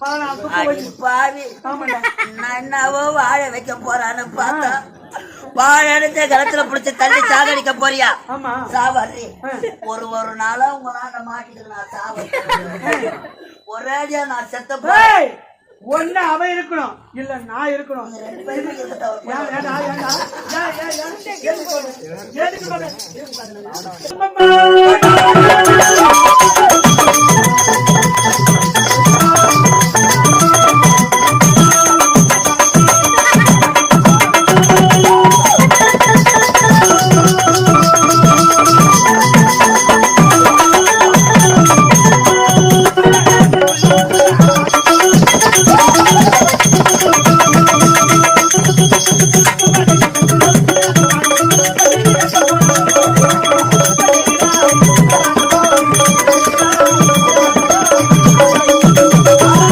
பாவி நான் என்னவோ வாழ வைக்க போறான்னு பார்த்தா வாழ எடுத்த கலத்துல புடிச்சு தள்ளி சாகடிக்க போறியா? சாவறி ஒரு நாளா உங்களால மாட்டிட்டு நான் சாவறேன். ஒரேடியா நான் செத்த போய் ஒண்ணு அவன் இருக்கணும் இல்ல நான் இருக்கணும்.